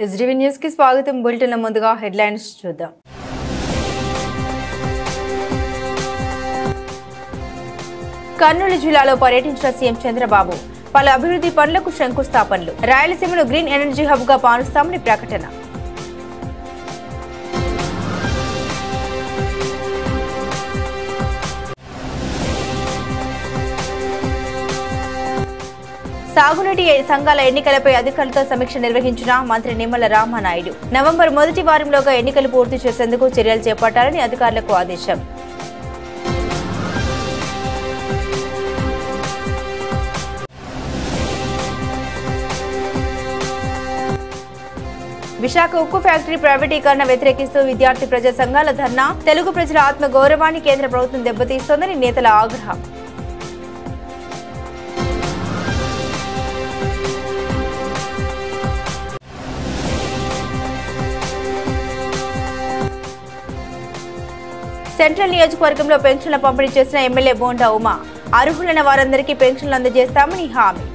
SDV news కి స్వాగతం. Bulletin ముందుగా హెడ్లైన్స్ చూద్దాం. కర్నూలు జిల్లాలో పర్యటించిన సీఎం చంద్రబాబు పలు అభివృద్ధి పనులకు శంకుస్థాపనలు. రాయలసీమను గ్రీన్ ఎనర్జీ హబ్ గా మారుస్తామని ప్రకటన. సాగునీటి సంఘాల ఎన్నికలపై అధికారులతో సమీక్ష నిర్వహించిన మంత్రి నిమ్మల రామానాయుడు. నవంబర్ మొదటి వారంలోగా ఎన్నికలు పూర్తి చేసేందుకు చర్యలు చేపట్టాలని అధికారులకు ఆదేశం. విశాఖ ఉక్కు ఫ్యాక్టరీ ప్రైవేటీకరణ వ్యతిరేకిస్తూ విద్యార్థి ప్రజా సంఘాల ధర్నా. తెలుగు ప్రజల ఆత్మ గౌరవాన్ని కేంద్ర ప్రభుత్వం దెబ్బతీస్తోందని నేతల ఆగ్రహం. సెంట్రల్ నియోజకవర్గంలో పెన్షన్ల పంపిణీ చేసిన ఎమ్మెల్యే బోండా ఉమా. అర్హులైన వారందరికీ పెన్షన్లు అందజేస్తామని హామీ.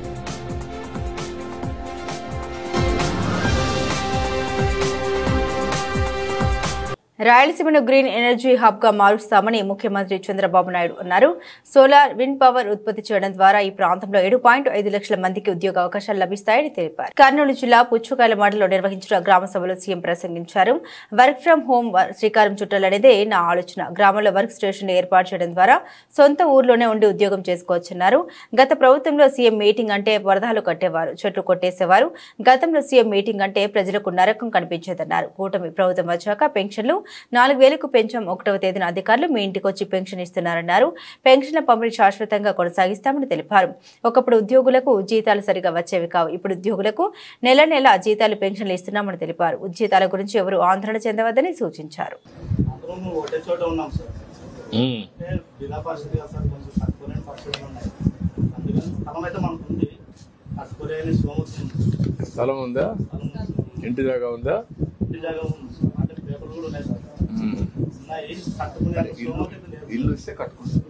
రాయలసీమను గ్రీన్ ఎనర్జీ హబ్ గా మారుస్తామని ముఖ్యమంత్రి చంద్రబాబు నాయుడు అన్నారు. సోలార్, విండ్ పవర్ ఉత్పత్తి చేయడం ద్వారా ఈ ప్రాంతంలో 7.5 లక్షల మందికి ఉద్యోగ అవకాశాలు లభిస్తాయని తెలిపారు. కర్నూలు జిల్లా పుచ్చుకాయల మండలిలో నిర్వహించిన గ్రామ సభలో సీఎం ప్రసంగించారు. వర్క్ ఫ్రం హోం శ్రీకారం చుట్టాలనేదే నా ఆలోచన. గ్రామంలో వర్క్ స్టేషన్ ఏర్పాటు చేయడం ద్వారా సొంత ఊర్లోనే ఉండి ఉద్యోగం చేసుకోవచ్చన్నారు. గత ప్రభుత్వంలో సీఎం మీటింగ్ అంటే వరదలు కట్టేవారు, చెట్లు కొట్టేసేవారు. గతంలో సీఎం మీటింగ్ అంటే ప్రజలకు నరకం కనిపించేదన్నారు. కూటమి ప్రభుత్వం వచ్చాక పెన్షన్లు 4,000కు పెంచాం. 1వ తేదీన అధికారులు మీ ఇంటికి వచ్చి పెన్షన్ ఇస్తున్నారన్నారు. పెన్షన్ల పంపిణీ శాశ్వతంగా కొనసాగిస్తామని తెలిపారు. ఒకప్పుడు ఉద్యోగులకు జీతాలు సరిగా వచ్చేవి కావు. ఇప్పుడు ఉద్యోగులకు నెల నెల జీతాలు, పెన్షన్లు ఇస్తున్నామని తెలిపారు. ఉద్యోగాల గురించి ఎవరు ఆందోళన చెందవద్దని సూచించారు. స్థలం ఉందా? ఇంటి జాగా ఉందా? ఇల్లు ఇస్తే కట్టుకుంటారు.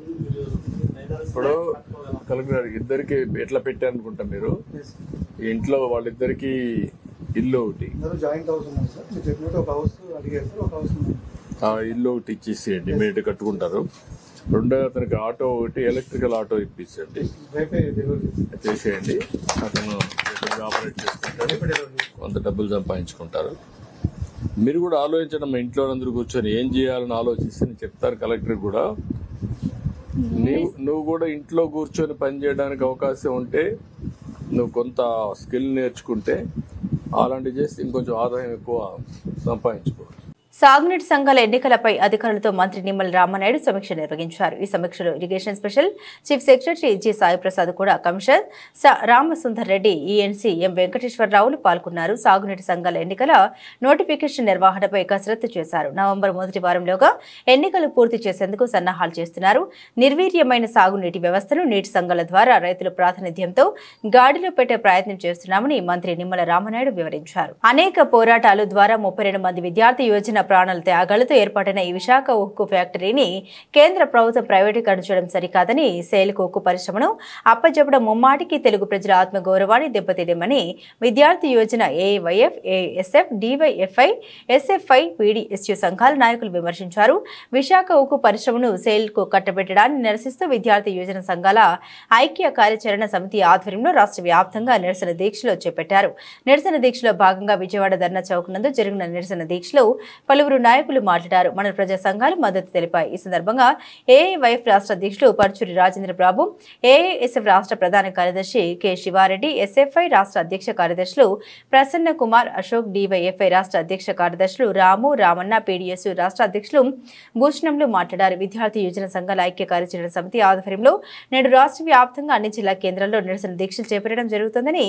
ఇప్పుడు కలెక్టర్ ఇద్దరికి ఎట్లా పెట్టారనుకుంటా మీరు? ఇంట్లో వాళ్ళిద్దరికి ఇల్లు ఒకటి, ఇల్లు ఒకటి ఇచ్చేసేయండి, ఇమీడియట్ కట్టుకుంటారు. రెండో అతనికి ఆటో ఒకటి, ఎలక్ట్రికల్ ఆటో ఇప్పించండి, చేసేయండి. అతను ఆపరేట్ చేసుకుంటారు, కొంత డబ్బులు సంపాదించుకుంటారు. మీరు కూడా ఆలోచించడం, మా ఇంట్లో అందరూ కూర్చొని ఏం చేయాలని ఆలోచిస్తే చెప్తారు కలెక్టర్ కూడా. నువ్వు కూడా ఇంట్లో కూర్చొని పని చేయడానికి అవకాశం ఉంటే, నువ్వు కొంత స్కిల్ నేర్చుకుంటే, అలాంటివి చేస్తే ఇంకొంచెం ఆదాయం ఎక్కువ సంపాదించుకో. సాగునీటి సంఘాల ఎన్నికలపై అధికారులతో మంత్రి నిమ్మల రామానాయుడు సమీక్ష నిర్వహించారు. ఈ సమీక్షలో irrigation special chief secretary G Sai Prasad కూడా, కమిషనర్ రామసుందర్ రెడ్డి, ఈఎన్సీ ఎం వెంకటేశ్వరరావులు పాల్గొన్నారు. సాగునీటి సంఘాల ఎన్నికల నోటిఫికేషన్ నిర్వహణపై కసరత్తు చేశారు. నవంబర్ మొదటి వారంలోగా ఎన్నికలు పూర్తి చేసేందుకు సన్నాహాలు చేస్తున్నారు. నిర్వీర్యమైన సాగునీటి వ్యవస్థను నీటి సంఘాల ద్వారా రైతుల ప్రాతినిధ్యంతో గాడిలో పెట్టే ప్రయత్నం చేస్తున్నామని మంత్రి నిమ్మల రామానాయుడు వివరించారు. అనేక పోరాటాలు ద్వారా 32 మంది విద్యార్థి యువజన ప్రాణాల త్యాగాలతో ఏర్పాటైన ఈ విశాఖ ఉక్కు ఫ్యాక్టరీని కేంద్ర ప్రభుత్వం ప్రైవేటీకరణ చేయడం సరికాదని, సేల్కు ఉక్కు పరిశ్రమను అప్పచెప్పడం ముమ్మాటికి తెలుగు ప్రజల ఆత్మగౌరవాన్ని దెబ్బతీయమని విద్యార్థి యువజన AIYF, ASF, DYFI, SFI, PDSU సంఘాల నాయకులు విమర్శించారు. విశాఖ ఉక్కు పరిశ్రమను సేల్కు కట్టబెట్టడాన్ని నిరసిస్తూ విద్యార్థి యువజన సంఘాల ఐక్య కార్యాచరణ సమితి ఆధ్వర్యంలో రాష్ట్ర వ్యాప్తంగా నిరసన దీక్షలు చేపట్టారు. నిరసన దీక్షలో భాగంగా విజయవాడ ధర్నా చౌక్ నందు జరిగిన నిరసన దీక్షలో పలువురు నాయకులు మాట్లాడారు. మండల ప్రజా సంఘాలు మద్దతు తెలిపాయి. ఈ సందర్భంగా ఏఐవైఎఫ్ రాష్ట్ర అధ్యక్షులు పర్చూరి రాజేంద్ర బాబు, ఏఐఎస్ఎఫ్ రాష్ట్ర ప్రధాన కార్యదర్శి కె శివారెడ్డి, ఎస్ఎఫ్ఐ రాష్ట్ర అధ్యక్ష కార్యదర్శులు ప్రసన్న కుమార్, అశోక్, డివైఎఫ్ఐ రాష్ట్ర అధ్యక్ష కార్యదర్శులు రాము, రామన్న, పీడీఎస్యు రాష్ట్ర అధ్యక్షులు భూషణంలు మాట్లాడారు. విద్యార్థి యువజన సంఘాల ఐక్య కార్యాచరణ సమితి ఆధ్వర్యంలో నేడు రాష్ట్ర వ్యాప్తంగా అన్ని జిల్లా కేంద్రాల్లో నిరసన దీక్షలు చేపట్టడం జరుగుతుందని,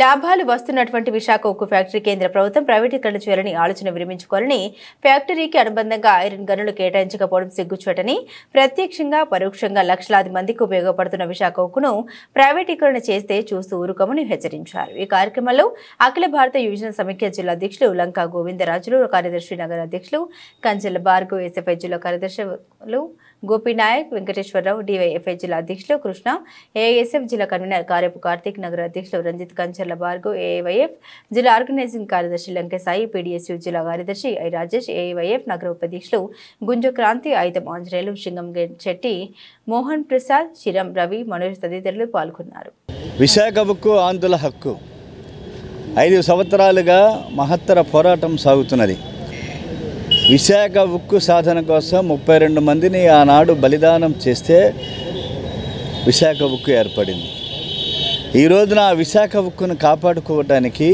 లాభాలు వస్తున్నటువంటి విశాఖ ఉక్కు ఫ్యాక్టరీ కేంద్ర ప్రభుత్వం ప్రైవేటీకరణ చేయాలని ఆలోచన విరమించుకోవాలని ఫ్యాక్టరీకి అనుబంధంగా ఐరన్ గనులు కేటాయించకపోవడం సిగ్గుచేటని, ప్రత్యక్షంగా పరోక్షంగా లక్షలాది మందికి ఉపయోగపడుతున్న విశాఖ ఉక్కును ప్రైవేటీకరణ చేస్తే చూస్తూ ఊరుకోమని హెచ్చరించారు. ఈ కార్యక్రమంలో అఖిల భారత యువజన సమైక్య జిల్లా అధ్యక్షులు లంకా గోవిందరాజులు, కార్యదర్శి నగర అధ్యక్షులు కంచెల భార్గవ్, ఎస్ఎఫ్ఐ జిల్లా కార్యదర్శులు గోపీనాయక్, వెంకటేశ్వరరావు, డివైఎఫ్ఐ జిల్లా అధ్యక్షులు కృష్ణ, ఏఐఎస్ఎఫ్ జిల్లా కన్వీనర్ కార్యపు కార్తీక్, నగర అధ్యక్షులు రంజిత్, కంచెల భార్గవ్, ఏఐవైఎఫ్ జిల్లా ఆర్గనైజింగ్ కార్యదర్శి లంకేసాయి, పీడీఎస్యూ జిల్లా కార్యదర్శి ఐ రాజేష్, ఏఐవైఎఫ్ నగర ఉపాధ్యక్షులు గుంజ క్రాంతి, ఐతం ఆంజనేయులు, సింగం శెట్టి, మోహన్ ప్రసాద్, శిరం రవి, మనోజ్ తదితరులు పాల్గొన్నారు. విశాఖ ఉక్కు ఆంధ్రుల హక్కు 5 సంవత్సరాలుగా మహత్తర పోరాటం సాగుతున్నది. విశాఖ ఉక్కు సాధన కోసం 32 మందిని ఆనాడు బలిదానం చేస్తే విశాఖ ఉక్కు ఏర్పడింది. ఈ రోజున ఆ విశాఖ ఉక్కును కాపాడుకోవడానికి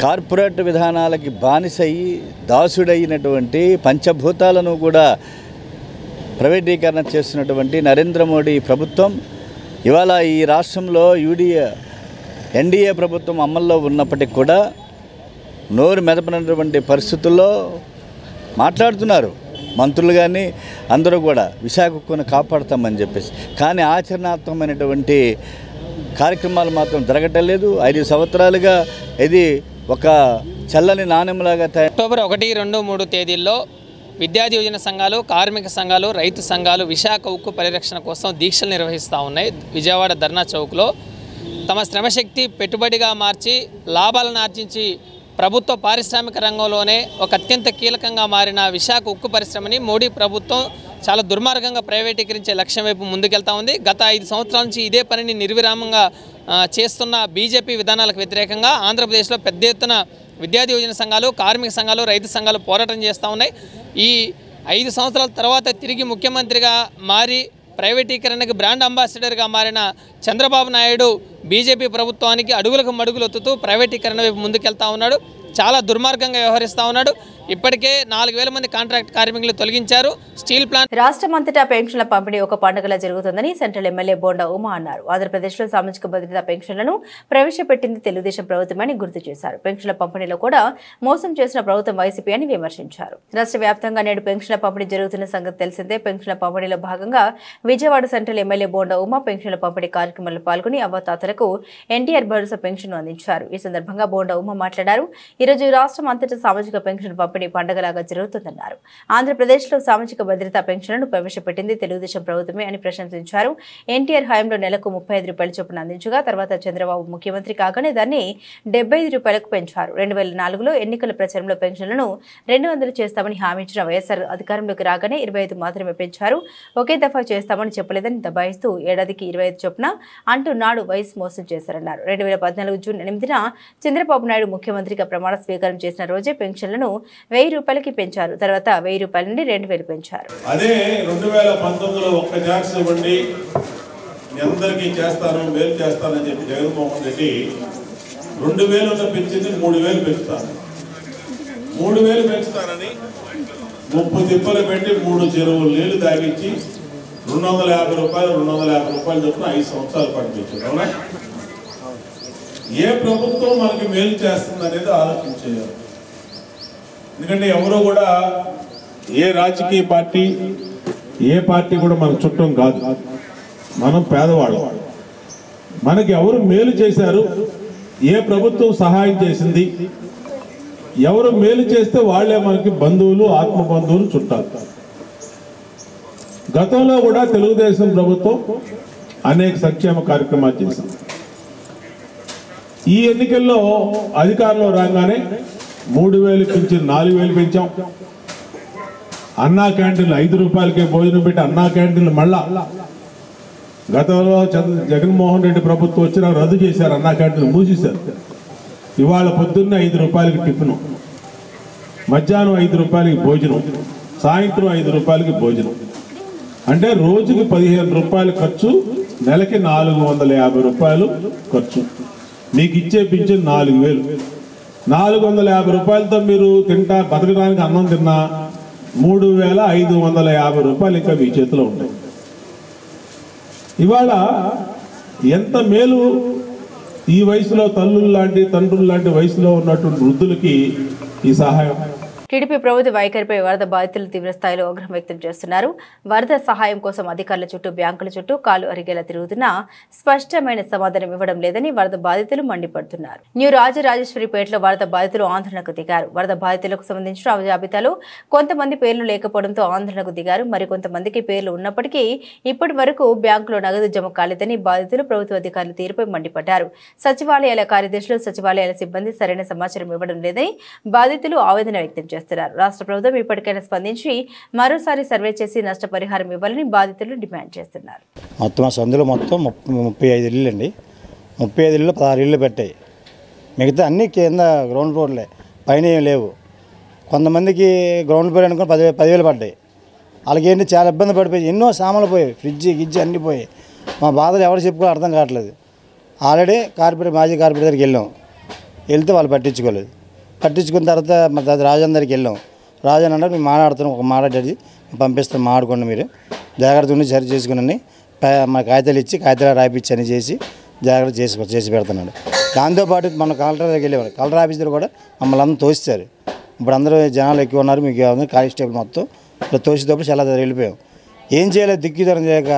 కార్పొరేట్ విధానాలకి బానిసయ్యి దాసుడైనటువంటి పంచభూతాలను కూడా ప్రైవేటీకరణ చేస్తున్నటువంటి నరేంద్ర మోడీ ప్రభుత్వం ఇవాళ ఈ రాష్ట్రంలో ఎన్డీఏ ప్రభుత్వం అమల్లో ఉన్నప్పటికీ కూడా నోరు మెదపనటువంటి పరిస్థితుల్లో మాట్లాడుతున్నారు మంత్రులు కానీ అందరూ కూడా విశాఖ ఉక్కును కాపాడుతామని చెప్పేసి. కానీ ఆచరణాత్మకమైనటువంటి కార్యక్రమాలు మాత్రం జరగటం లేదు. 5 సంవత్సరాలుగా ఇది ఒక చల్లని నాణ్యంలాగా అక్టోబర్ 1, 2, 3 తేదీల్లో విద్యార్థి యువజన సంఘాలు, కార్మిక సంఘాలు, రైతు సంఘాలు విశాఖ ఉక్కు పరిరక్షణ కోసం దీక్షలు నిర్వహిస్తూ ఉన్నాయి. విజయవాడ ధర్నా చౌక్లో తమ శ్రమశక్తి పెట్టుబడిగా మార్చి లాభాలను ఆర్జించి ప్రభుత్వ పారిశ్రామిక రంగంలోనే ఒక అత్యంత కీలకంగా మారిన విశాఖ ఉక్కు పరిశ్రమని మోడీ ప్రభుత్వం చాలా దుర్మార్గంగా ప్రైవేటీకరించే లక్ష్యం వైపు ముందుకెళ్తా ఉంది. గత 5 సంవత్సరాల నుంచి ఇదే పనిని నిర్విరామంగా చేస్తున్న బీజేపీ విధానాలకు వ్యతిరేకంగా ఆంధ్రప్రదేశ్లో పెద్ద ఎత్తున విద్యార్థి యువజన సంఘాలు, కార్మిక సంఘాలు, రైతు సంఘాలు పోరాటం చేస్తూ ఉన్నాయి. ఈ 5 సంవత్సరాల తర్వాత తిరిగి ముఖ్యమంత్రిగా మారి ప్రైవేటీకరణకు బ్రాండ్ అంబాసిడర్గా మారిన చంద్రబాబు నాయుడు బీజేపీ ప్రభుత్వానికి అడుగులకు మడుగులొత్తుతూ ప్రైవేటీకరణ వైపు ముందుకెళ్తా ఉన్నాడు. చాలా దుర్మార్గంగా వ్యవహరిస్తూ ఉన్నాడు. ఇప్పటికే 4000 మంది కాంట్రాక్ట్ కార్మికులు తొలగించారు. స్టీల్ ప్లాంట్ రాష్ట్రమంతటా పెన్షన్ల పంపిణీ ఒక పండుగలా జరుగుతుందని సెంట్రల్ ఎమ్మెల్యే బోండా ఉమా అన్నారు. ఆంధ్రప్రదేశ్లో సామాజిక భద్రతా పెన్షన్లను ప్రవేశపెట్టింది తెలుగుదేశం ప్రభుత్వమని గుర్తు చేశారు. పెన్షన్ల పంపిణీలో కూడా మోసం చేసిన ప్రభుత్వం వైసీపీ అని విమర్శించారు. రాష్ట్ర వ్యాప్తంగా నేడు పెన్షన్ల పంపిణీ జరుగుతున్న సంగతి తెలిసిందే. పెన్షన్ల పంపిణీలో భాగంగా విజయవాడ సెంట్రల్ ఎమ్మెల్యే బోండా ఉమా పెన్షన్ల పంపిణీ కార్యక్రమంలో పాల్గొని అవ్వతాతలకు ఎన్టీఆర్ భరోసా పెన్షన్ అందించారు. ఈ సందర్భంగా బోండా ఉమా మాట్లాడారు. ఈరోజు రాష్ట్రం అంతటా సామాజిక పెన్షన్ పంపిణీ పండుగలాగా జరుగుతుందన్నారు. ఆంధ్రప్రదేశ్లో సామాజిక భద్రతా పెన్షన్లను ప్రవేశపెట్టింది తెలుగుదేశం ప్రభుత్వమే అని ప్రశంసించారు. ఎన్టీఆర్ హయాంలో నెలకు 35 రూపాయల చొప్పున అందించగా తర్వాత చంద్రబాబు ముఖ్యమంత్రి కాగానే దాన్ని 75 రూపాయలకు పెంచారు. 2004లో ఎన్నికల ప్రచారంలో పెన్షన్లను 200 చేస్తామని హామీ ఇచ్చిన వైఎస్ఆర్ అధికారంలోకి రాగానే 25 మాత్రమే పెంచారు. ఒకే దఫా చేస్తామని చెప్పలేదని దబాయిస్తూ ఏడాదికి 25 చొప్పున అంటూ నాడు వైఎస్ మోసం చేశారన్నారు. 2014 జూన్ 8న చంద్రబాబు నాయుడు ముఖ్యమంత్రిగా ప్రమాణ స్వీకారం చేసిన రోజే పెన్షన్లను 1000 రూపాయలకి పెంచారు. తర్వాత 1000 రూపాయల నుండి 2000 పెంచారు. అదే 2019లో ఒక్క ఛాన్స్ ఇవ్వండి, అందరికీ చేస్తాను, మేలు చేస్తానని చెప్పి జగన్మోహన్ రెడ్డి 2000 పెంచింది 3000 పెంచుతాను, 3000 పెంచుతానని 30 తిప్పలు పెట్టి 3 చెరువులు నీళ్లు తాగించి 250 రూపాయలు చొప్పున 5 సంవత్సరాల పాటు పెంచారు. అవునా? ఏ ప్రభుత్వం మనకి మేలు చేస్తుంది అనేది ఆలోచించేయాలి. ఎందుకంటే ఎవరో కూడా ఏ రాజకీయ పార్టీ ఏ పార్టీ కూడా మన చుట్టం కాదు. మనం పేదవాళ్ళం. మనకి ఎవరు మేలు చేశారు, ఏ ప్రభుత్వం సహాయం చేసింది, ఎవరు మేలు చేస్తే వాళ్లే మనకి బంధువులు, ఆత్మ బంధువులు, చుట్టాలు. గతంలో కూడా తెలుగుదేశం ప్రభుత్వం అనేక సంక్షేమ కార్యక్రమాలు చేసింది. ఈ ఎన్నికల్లో అధికారంలో రాగానే 3000 పెంచి 4000 పెంచాం. అన్నా క్యాంటీన్లు 5 రూపాయలకే భోజనం పెట్టి అన్నా క్యాంటీన్లు మళ్ళా గతంలో జగన్మోహన్ రెడ్డి ప్రభుత్వం వచ్చినా రద్దు చేశారు. అన్నా క్యాంటీన్లు మూసేశారు. ఇవాళ పొద్దున్న 5 రూపాయలకి టిఫిన్, మధ్యాహ్నం 5 రూపాయలకి భోజనం, సాయంత్రం 5 రూపాయలకి భోజనం. అంటే రోజుకి 15 రూపాయలు ఖర్చు, నెలకి 450 రూపాయలు ఖర్చు. మీకు ఇచ్చే పింఛన్ 4000. 450 రూపాయలతో మీరు బతకడానికి అన్నం తిన్నా 3550 రూపాయలు ఇంకా మీ చేతిలో ఉంటాయి. ఇవాళ ఎంత మేలు ఈ వయసులో తండ్రులు లాంటి వయసులో ఉన్నటువంటి వృద్ధులకి ఈ సహాయం. టీడీపీ ప్రభుత్వ వైఖరిపై వరద బాధితులు తీవ్రస్థాయిలో ఆగ్రహం వ్యక్తం చేస్తున్నారు. వరద సహాయం కోసం అధికారుల చుట్టూ, బ్యాంకుల చుట్టూ కాలు అరిగేలా తిరుగుతున్నా స్పష్టమైన సమాధానం ఇవ్వడం లేదని వరద బాధితులు మండిపడుతున్నారు. న్యూ రాజరాజేశ్వరిపేటలో వరద బాధితులు ఆందోళనకు దిగారు. వరద బాధితులకు సంబంధించిన జాబితాలో కొంతమంది పేర్లు లేకపోవడంతో ఆందోళనకు దిగారు. మరికొంతమందికి పేర్లు ఉన్నప్పటికీ ఇప్పటి వరకు బ్యాంకులో నగదు జమ కాలేదని బాధితులు ప్రభుత్వ అధికారుల తీరుపై మండిపడ్డారు. సచివాలయాల కార్యదర్శులు, సచివాలయాల సిబ్బంది సరైన సమాచారం ఇవ్వడం లేదని బాధితులు ఆవేదన వ్యక్తం చేశారు. రాష్ట్ర ప్రభుత్వం ఇప్పటికైనా స్పందించి మరోసారి సర్వే చేసి నష్టపరిహారం ఇవ్వాలని బాధితులు డిమాండ్ చేస్తున్నారు. మొత్తం ఆ సందులో మొత్తం 35 ఇళ్ళు అండి. 35 ఇళ్ళు 16 ఇళ్ళు పెట్టాయి. మిగతా అన్ని కింద గ్రౌండ్ ఫ్లోర్లే, పైన ఏం లేవు. కొంతమందికి గ్రౌండ్ ఫ్లోర్ అనుకుని 10,000 పడ్డాయి. వాళ్ళకి ఏంటి చాలా ఇబ్బంది పడిపోయి ఎన్నో సామాన్లు పోయాయి, ఫ్రిడ్జ్ గిజ్జి అన్నీ పోయాయి. మా బాధలు ఎవరు చెప్పుకోవాలి అర్థం కావట్లేదు. ఆల్రెడీ మాజీ కార్పొరేటర్ దగ్గరికి వెళ్ళాం, వెళ్తే వాళ్ళు పట్టించుకోలేదు. పట్టించుకున్న తర్వాత మరి రాజన్ దగ్గరికి వెళ్ళాం. రాజన్ అంటే మేము మాట్లాడుతున్నాం, ఒక మాట్లాడి పంపిస్తాం, మాట్లాడుకోండి, మీరు జాగ్రత్త ఉండి సరి చేసుకుని మా కాగితాలు ఇచ్చి కాగితాలు రాయిపించి అని చేసి జాగ్రత్త చేసి పెడుతున్నాడు. దాంతోపాటు మన కలెక్టర్ దగ్గరికి వెళ్ళేవాడు. కలెక్టర్ ఆఫీస్ దగ్గర కూడా మమ్మల్ని అందరూ తోస్తారు. ఇప్పుడు అందరూ జనాలు ఎక్కువ ఉన్నారు, మీకు కానిస్టేబుల్ మొత్తం ఇప్పుడు తోసేటప్పుడు చాలా వెళ్ళిపోయాం. ఏం చేయలేదు, దిక్కుదరం చేయక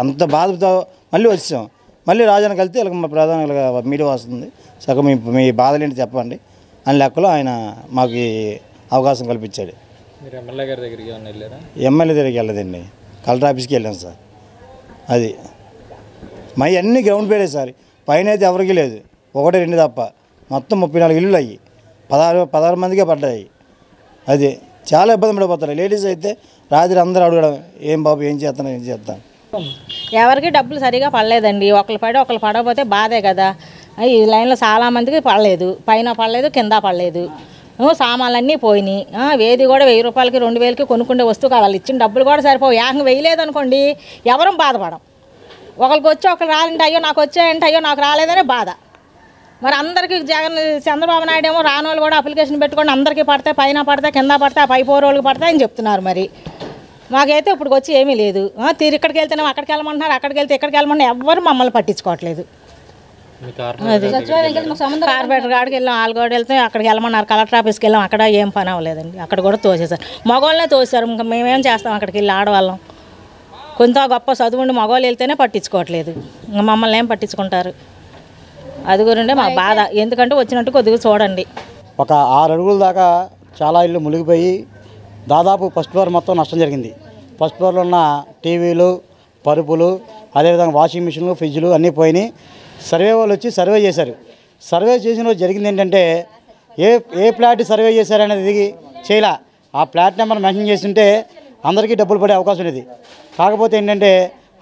అంత బాధతో మళ్ళీ వచ్చాం. మళ్ళీ రాజానికి వెళ్తే ఇలా మా ప్రధాన మీడియా వస్తుంది, సగం మీ బాధలు ఏంటి చెప్పండి అని లెక్కలో ఆయన మాకు అవకాశం కల్పించాడు. మీరు ఎమ్మెల్యే గారి దగ్గరికి వెళ్ళారా? ఎమ్మెల్యే దగ్గరికి వెళ్ళదండి, కలెక్టర్ ఆఫీస్కి వెళ్ళాం సార్. అది మై అన్ని గ్రౌండ్ పేరే సార్, పైన అయితే ఎవరికి లేదు, 1-2 తప్ప. మొత్తం 34 ఇళ్ళు అయ్యి 16 మందికే పడ్డాయి. అది చాలా ఇబ్బంది పడిపోతారు. లేడీస్ అయితే రాత్రి అందరూ అడగడం, ఏం బాబు ఏం చేస్తాను. ఎవరికి డబ్బులు సరిగా పడలేదండి. ఒకళ్ళు పడకపోతే బాధే కదా. ఈ లైన్లో చాలామందికి పడలేదు, పైన పడలేదు, కింద పడలేదు. సామాన్లన్నీ పోయినాయి. వేది కూడా 1000 రూపాయలకి 2000కి కొనుక్కుంటే వస్తువు కాదు. వాళ్ళు ఇచ్చిన డబ్బులు కూడా సరిపోవు. ఏకంగా వేయలేదనుకోండి ఎవరం బాధపడం. ఒకరికి వచ్చి ఒకరు రాలంటే అయ్యో నాకు వచ్చాయంటే అయ్యో నాకు రాలేదనే బాధ. మరి అందరికీ చంద్రబాబు నాయుడు ఏమో రాని వాళ్ళు కూడా అప్లికేషన్ పెట్టుకోండి, అందరికీ పడతాయి, పైన పడతాయి, కింద పడతాయి, పై 4 రోజులకు పడతాయని చెప్తున్నారు. మరి మాకైతే ఇప్పుడు వచ్చి ఏమీ లేదు. ఇక్కడికి వెళ్తేనే అక్కడికి వెళ్ళమంటున్నారు, అక్కడికి వెళ్తే ఇక్కడికి వెళ్ళమని ఎవ్వరు మమ్మల్ని పట్టించుకోవట్లేదు. అది కార్పొరేటర్ కాడికి వెళ్ళాం, ఆల్గోడ వెళ్తే అక్కడికి వెళ్ళమన్నారు, కలెక్టర్ ఆఫీస్కి వెళ్ళాం, అక్కడ ఏం పని అవ్వలేదండి. అక్కడ కూడా తోసేశారు, మగవాళ్ళనే తోసారు. ఇంకా మేమేం చేస్తాం అక్కడికి వెళ్ళి ఆడవాళ్ళం. కొంత గొప్ప చదువుండి మగవాళ్ళు వెళ్తేనే పట్టించుకోవట్లేదు, ఇంకా మమ్మల్ని ఏం పట్టించుకుంటారు. అది గురిండే మా బాధ. ఎందుకంటే వచ్చినట్టు కొద్దిగా చూడండి. ఒక 6 అడుగుల దాకా చాలా ఇళ్ళు మునిగిపోయి దాదాపు ఫస్ట్ ఫ్లోర్ మొత్తం నష్టం జరిగింది. ఫస్ట్ ఫ్లోర్లో ఉన్న టీవీలు, పరుపులు, అదేవిధంగా వాషింగ్ మిషన్లు, ఫ్రిడ్జ్లు అన్నీ పోయినాయి. సర్వే వాళ్ళు వచ్చి సర్వే చేశారు. సర్వే చేసిన రోజు జరిగింది ఏంటంటే ఏ ఫ్లాట్ సర్వే చేశారనేది ఇది చేయలే. ఆ ఫ్లాట్ నెంబర్ మెన్షన్ చేస్తుంటే అందరికీ డబ్బులు పడే అవకాశం ఉండేది. కాకపోతే ఏంటంటే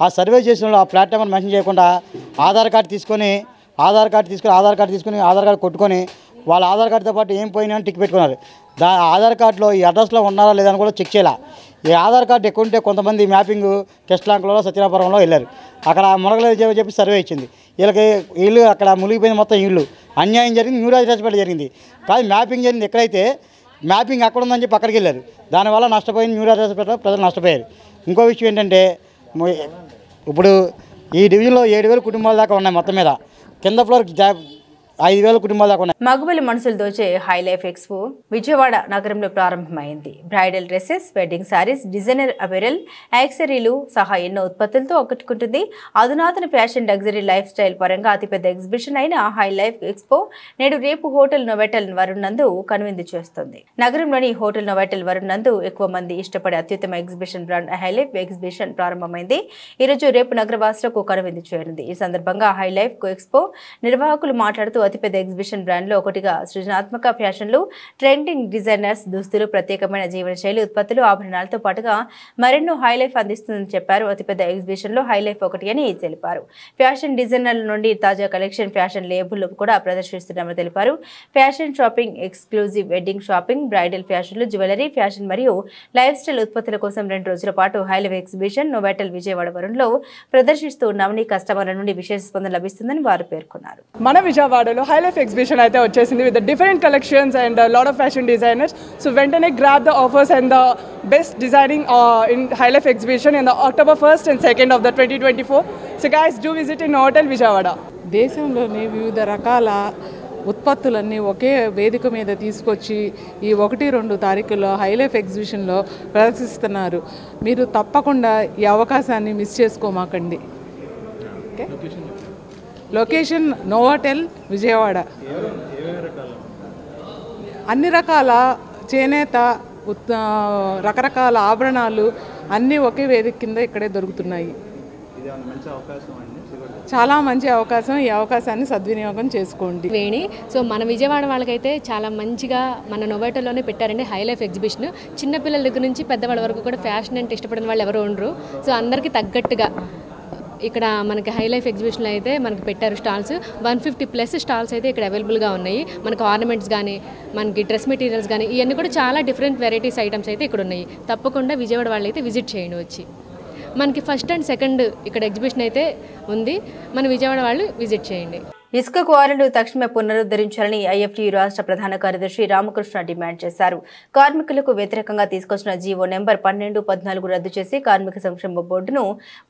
ఆ సర్వే చేసిన వాళ్ళు ఆ ఫ్లాట్ నెంబర్ మెన్షన్ చేయకుండా ఆధార్ కార్డు తీసుకొని ఆధార్ కార్డు కొట్టుకొని వాళ్ళ ఆధార్ కార్డుతో పాటు ఏం పోయినా అని టిక్ పెట్టుకున్నారు. ఆధార్ కార్డులో ఈ అడ్రస్లో ఉన్నారా లేదని కూడా చెక్ చేయాలి. ఈ ఆధార్ కార్డు ఎక్కువ ఉంటే కొంతమంది మ్యాపింగ్ టెస్ట్ లాంకులలో సత్యనాపురంలో వెళ్ళారు. అక్కడ మునగలేదు చెప్పి సర్వే ఇచ్చింది. వీళ్ళు అక్కడ మునిగిపోయింది మొత్తం ఇళ్ళు. అన్యాయం జరిగింది, న్యూ రాజరాజపేట జరిగింది. కానీ మ్యాపింగ్ జరిగింది ఎక్కడైతే మ్యాపింగ్ అక్కడ ఉందని చెప్పి అక్కడికి వెళ్ళారు. దానివల్ల నష్టపోయింది న్యూ రాజరాజపేట ప్రజలు నష్టపోయారు. ఇంకో విషయం ఏంటంటే ఇప్పుడు ఈ డివిజన్లో 7,000 కుటుంబాల దాకా ఉన్నాయి. మొత్తం మీద కింద ఫ్లోర్ 5,000 కుటుంబాల దాకా ఉన్నాయి. మగబలి మనసులు దోచే హై లైఫ్ ఎక్స్పో విజయవాడ నగరంలో ప్రారంభమైంది. Bridal dresses, wedding saris, designer apparel, యాక్సెసరీలు సహా ఎన్నో ఉత్పత్తులతో ఆకట్టుకుంటుంది. అధునాతన ఫ్యాషన్, లగ్జరీ లైఫ్ స్టైల్ పరంగా అతిపెద్ద ఎగ్జిబిషన్ అయిన హై లైఫ్ ఎక్స్పో నేడు రేపు హోటల్ నోవెటల్ వరుణ్ నందు కనువిందు చేస్తుంది. నగరంలోని హోటల్ నోవెటల్ వరుణ్ నందు ఎక్కువ మంది ఇష్టపడే అత్యుత్తమ exhibition brand high life exhibition ప్రారంభమైంది. ఈ రోజు రేపు నగరవాసులకు కనువిందు చేరింది. ఈ సందర్భంగా హై లైఫ్ ఎక్స్పో నిర్వాహకులు మాట్లాడుతూ అతిపెద్ద ఎగ్జిబిషన్ బ్రాండ్లో ఒకటిగా సృజనాత్మక ఫ్యాషన్లు, ట్రెండింగ్ డిజైనర్స్ దుస్తులు, ప్రత్యేకమైన జీవనశైలి ఉత్పత్తులు, ఆభరణాలతో పాటుగా మరెన్నో హైలైఫ్ అందిస్తుందని చెప్పారు. అతిపెద్ద ఎగ్జిబిషన్లో హైలైఫ్ ఒకటి అని తెలిపారు. ఫ్యాషన్ డిజైనర్ల నుండి తాజా కలెక్షన్, ఫ్యాషన్ లేబుల్ కూడా ప్రదర్శిస్తున్నామని తెలిపారు. Fashion shopping, exclusive wedding shopping, bridal ఫ్యాషన్లు, జ్యువెలరీ, ఫ్యాషన్ మరియు లైఫ్ స్టైల్ ఉత్పత్తుల కోసం 2 రోజుల పాటు హైలైఫ్ ఎగ్జిబిషన్ నోవెటల్ విజయవాడ వరుణ్లో ప్రదర్శిస్తూ ఉన్నామని, కస్టమర్ల నుండి విశేష స్పందన లభిస్తుందని వారు పేర్కొన్నారు. మన విజయవాడలో హై లైఫ్ ఎగ్జిబిషన్ అయితే వచ్చేసింది with different collections and lot of fashion designers. So వెంటనే grab the offers and the best designing in high life exhibition in the October 1st and 2nd of the 2024. So guys, do visit in Hotel Vijayawada. దేశంలోని వివిధ రకాల ఉత్పత్తులన్నీ ఒకే వేదిక మీద తీసుకొచ్చి ఈ 1-2 తారీఖుల్లో Hi-Life ఎగ్జిబిషన్లో ప్రదర్శిస్తున్నారు. మీరు తప్పకుండా ఈ అవకాశాన్ని మిస్ చేసుకోమాకండి. Okay, location Novotel Vijayawada. అన్ని రకాల చేనేత రకరకాల ఆభరణాలు అన్నీ ఒకే వేదిక కింద ఇక్కడే దొరుకుతున్నాయి. చాలా మంచి అవకాశం. ఈ అవకాశాన్ని సద్వినియోగం చేసుకోండి. వేణి. సో మన విజయవాడ వాళ్ళకైతే చాలా మంచిగా మన నోవాటెల్లోనే పెట్టారండి హైలైఫ్ ఎగ్జిబిషన్. చిన్నపిల్లల దగ్గర నుంచి పెద్దవాళ్ళ వరకు కూడా ఫ్యాషన్ అంటే ఇష్టపడిన వాళ్ళు ఎవరు ఉండరు. సో అందరికీ తగ్గట్టుగా ఇక్కడ మనకి హైలైఫ్ ఎగ్జిబిషన్లో అయితే మనకి పెట్టారు స్టాల్స్. 150+ స్టాల్స్ అయితే ఇక్కడ అవైలబుల్గా ఉన్నాయి. మనకు ఆర్నమెంట్స్ కానీ, మనకి డ్రెస్ మెటీరియల్స్ కానీ, ఇవన్నీ కూడా చాలా డిఫరెంట్ వెరైటీస్ ఐటమ్స్ అయితే ఇక్కడ ఉన్నాయి. తప్పకుండా విజయవాడ వాళ్ళు అయితే విజిట్ చేయండి వచ్చి. మనకి 1st and 2nd ఇక్కడ ఎగ్జిబిషన్ అయితే ఉంది. మన విజయవాడ వాళ్ళు విజిట్ చేయండి. ఇసుక క్వారీలు తక్షణమే పునరుద్ధరించాలని ఐఎఫ్టీయూ రాష్ట్ర ప్రధాన కార్యదర్శి రామకృష్ణ డిమాండ్ చేశారు. కార్మికులకు వ్యతిరేకంగా తీసుకొచ్చిన జీవో నెంబర్ 1214 రద్దు చేసి కార్మిక సంక్షేమ బోర్డును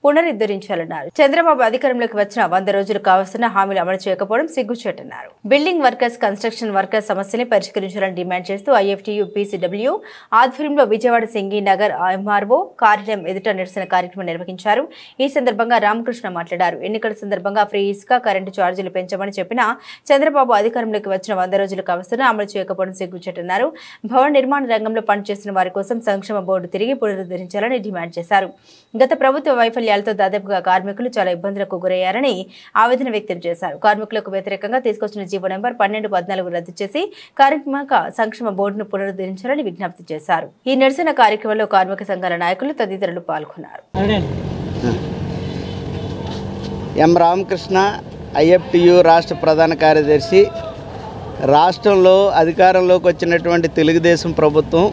పునరుద్ధరించాలన్నారు. చంద్రబాబు అధికారంలోకి వచ్చిన 100 రోజులు కావస్తున్న హామీలు అమలు చేయకపోవడం సిగ్గుచేటన్నారు. బిల్డింగ్ వర్కర్స్, కన్స్ట్రక్షన్ వర్కర్స్ సమస్యని పరిష్కరించాలని డిమాండ్ చేస్తూ ఐఎఫ్టీయూ పీసీడబ్ల్యూ ఆధ్వర్యంలో విజయవాడ సింగినగర్ ఎంఆర్ఓ కార్యాలయం ఎదుట నిరసన కార్యక్రమం నిర్వహించారు. ఈ సందర్భంగా రామకృష్ణ మాట్లాడారు. ఎన్నికల సందర్భంగా ఫ్రీ ఇసుక, కరెంటు ఛార్జీలు పెంచమని చెప్పిన చంద్రబాబు అధికారంలోకి వచ్చిన 100 రోజులు కావస్తున్నా అమలు చేయకపోవడం సిగ్గుచేటన్నారు. భవన నిర్మాణ రంగంలో పనిచేస్తున్న వారి కోసం సంక్షేమ బోర్డు తిరిగి పునరుద్ధరించాలని డిమాండ్ చేశారు. గత ప్రభుత్వ వైఫల్యాలతో దాదాపుగా కార్మికులు చాలా ఇబ్బందులకు గురయ్యారని ఆవేదన వ్యక్తం చేశారు. కార్మికులకు వ్యతిరేకంగా తీసుకొచ్చిన జీవో నెంబర్ 1214 రద్దు చేసి కార్మిక సంక్షేమ బోర్డును పునరుద్ధరించాలని విజ్ఞప్తి చేశారు. ఈ నిరసన కార్యక్రమంలో కార్మిక సంఘాల నాయకులు తదితరులు పాల్గొన్నారు. ఎం రామకృష్ణ, ఐఎఫ్టీయూ రాష్ట్ర ప్రధాన కార్యదర్శి. రాష్ట్రంలో అధికారంలోకి వచ్చినటువంటి తెలుగుదేశం ప్రభుత్వం